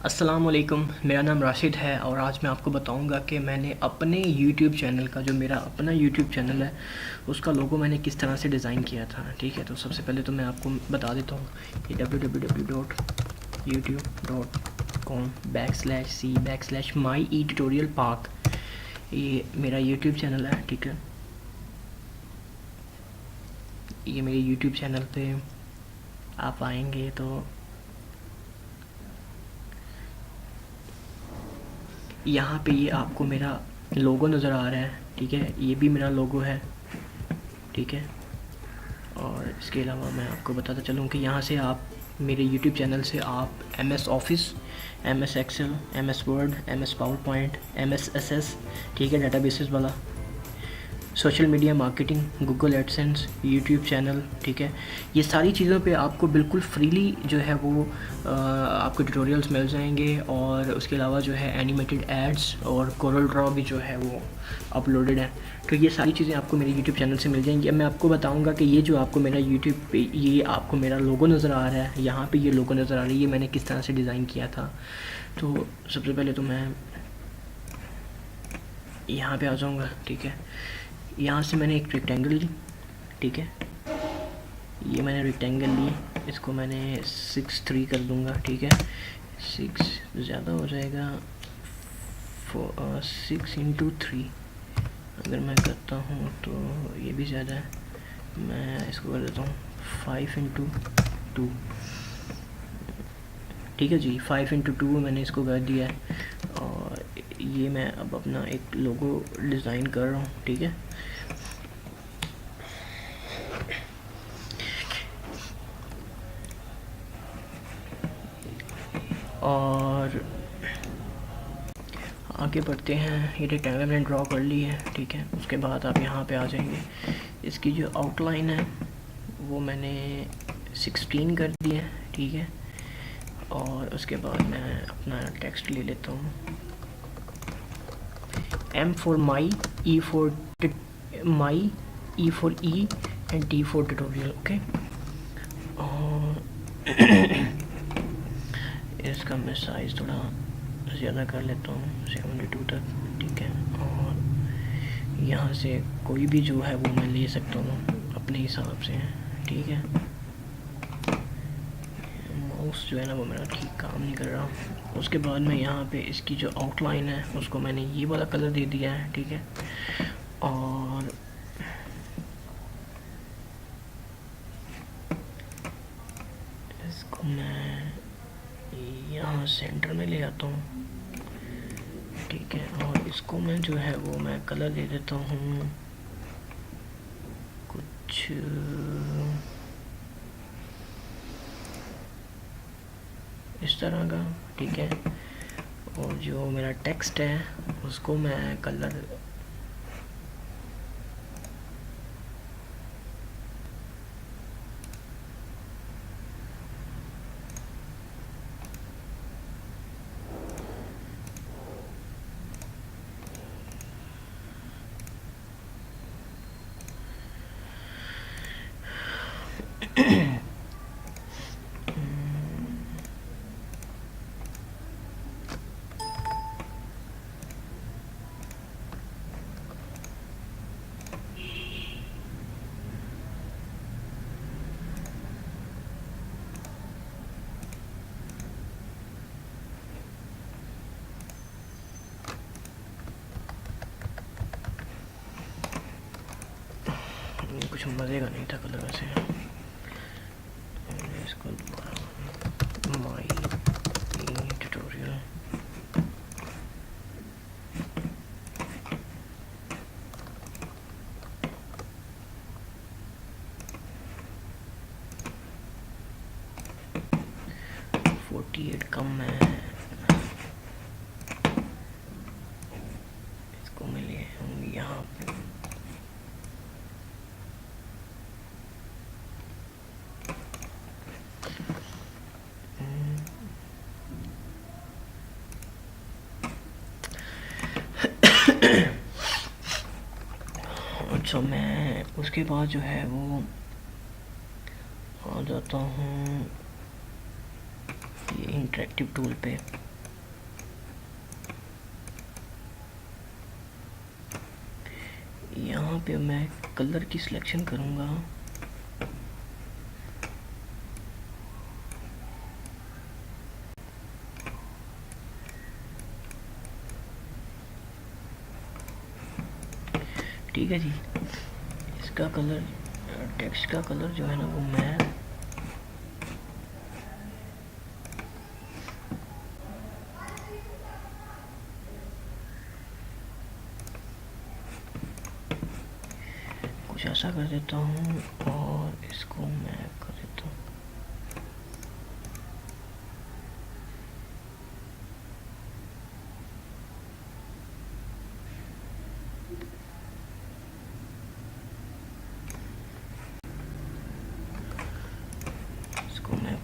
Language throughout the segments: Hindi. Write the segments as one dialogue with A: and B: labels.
A: अस्सलाम वालेकुम, मेरा नाम राशिद है और आज मैं आपको बताऊंगा कि मैंने अपने यूट्यूब चैनल का, जो मेरा अपना यूट्यूब चैनल है, उसका लोगो मैंने किस तरह से डिज़ाइन किया था। ठीक है, तो सबसे पहले तो मैं आपको बता देता हूँ कि www.youtube.com/c/my-tutorial-park ये मेरा यूट्यूब चैनल है। ठीक है, ये मेरे यूट्यूब चैनल पे आप आएंगे तो यहाँ पे ये आपको मेरा लोगो नज़र आ रहा है। ठीक है, ये भी मेरा लोगो है। ठीक है, और इसके अलावा मैं आपको बताता चलूँ कि यहाँ से आप मेरे YouTube चैनल से आप MS office, MS excel, MS word, MS PowerPoint, MS SS, ठीक है, डेटाबेसेस वाला, social media marketing, Google AdSense, YouTube channel, ठीक है, ये सारी चीज़ों पे आपको बिल्कुल फ्रीली जो है वो आपको ट्यूटोरियल्स मिल जाएंगे। और उसके अलावा जो है एनिमेटेड एड्स और कोरल ड्रॉ भी जो है वो अपलोडेड है। तो ये सारी चीज़ें आपको मेरे यूट्यूब चैनल से मिल जाएंगी। अब मैं आपको बताऊंगा कि ये जो आपको मेरा यूट्यूब पे ये आपको मेरा लोगो नज़र आ रहा है, यहाँ पे ये लोगो नज़र आ रही है, ये मैंने किस तरह से डिज़ाइन किया था। तो सबसे पहले तो मैं यहाँ पे आ जाऊँगा। ठीक है, यहाँ से मैंने एक रेक्टेंगल ली। ठीक है, ये मैंने रेक्टेंगल ली, इसको मैंने 6:3 कर दूँगा। ठीक है, 6 ज़्यादा हो जाएगा, 6x3 अगर मैं करता हूँ तो ये भी ज़्यादा है, मैं इसको कर देता हूँ 5x2। ठीक है जी, 5x2 मैंने इसको कर दिया है। और ये मैं अब अपना एक लोगो डिज़ाइन कर रहा हूँ। ठीक है, और आगे बढ़ते हैं। ये रेक्टेंगल मैंने ड्रॉ कर ली है। ठीक है, उसके बाद आप यहाँ पे आ जाएंगे। इसकी जो आउटलाइन है वो मैंने 16 कर दी है। ठीक है, और उसके बाद मैं अपना टेक्स्ट ले लेता हूँ, M for my, E for my, E for E and T for tutorial। Okay, और इसका मैं साइज़ थोड़ा ज़्यादा कर लेता हूँ, 72 तक। ठीक है, और यहाँ से कोई भी जो है वो मैं ले सकता हूँ अपने हिसाब से। ठीक है, माउस जो है ना वो मेरा ठीक काम नहीं कर रहा। उसके बाद मैं यहाँ पे इसकी जो आउटलाइन है उसको मैंने ये वाला कलर दे दिया है। ठीक है, और इसको मैं यहाँ सेंटर में ले आता हूँ। ठीक है, और इसको मैं जो है वो मैं कलर दे देता हूँ कुछ इस तरह का। ठीक है, और जो मेरा टेक्स्ट है उसको मैं कलर कुछ मज़े का नहीं था कलर वैसे। इसको माई ट्यूटोरियल, कम है, इसको मैं ले आऊँगी यहाँ पे। अच्छा, मैं उसके बाद जो है वो आ जाता हूँ ये इंटरेक्टिव टूल पे। पे मैं कलर की सिलेक्शन करूँगा। ठीक है जी, इसका कलर, टेक्स्ट का कलर जो है ना वो मैं कुछ ऐसा कर देता हूँ और इसको मैं कर देता हूँ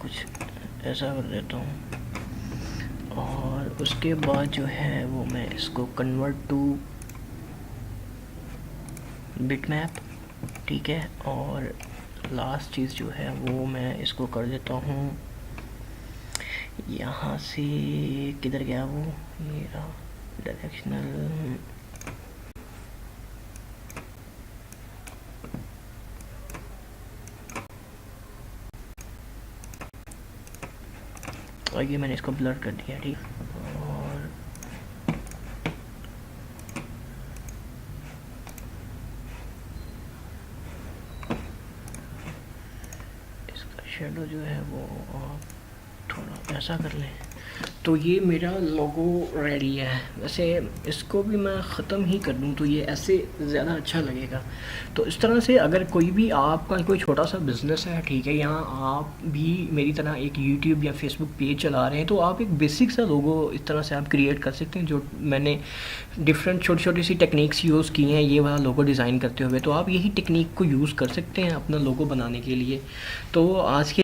A: कुछ ऐसा कर देता हूँ। और उसके बाद जो है वो मैं इसको कन्वर्ट टू बिटमैप, ठीक है। और लास्ट चीज़ जो है वो मैं इसको कर देता हूँ, यहाँ से किधर गया वो, ये रहा डायरेक्शनल, और ये मैंने इसको ब्लर कर दिया, ठीक। और इसका शेडो जो है वो थोड़ा ऐसा कर लें। तो ये मेरा लोगो रेडी है। वैसे इसको भी मैं ख़त्म ही कर दूँ तो ये ऐसे ज़्यादा अच्छा लगेगा। तो इस तरह से अगर कोई भी आपका कोई छोटा सा बिज़नेस है, ठीक है, या आप भी मेरी तरह एक यूट्यूब या फेसबुक पेज चला रहे हैं, तो आप एक बेसिक सा लोगो इस तरह से आप क्रिएट कर सकते हैं। जो मैंने डिफरेंट छोटी छोटी सी टेक्निक्स यूज़ की हैं ये वाला लोगो डिज़ाइन करते हुए, तो आप यही टेक्निक को यूज़ कर सकते हैं अपना लोगो बनाने के लिए। तो आज के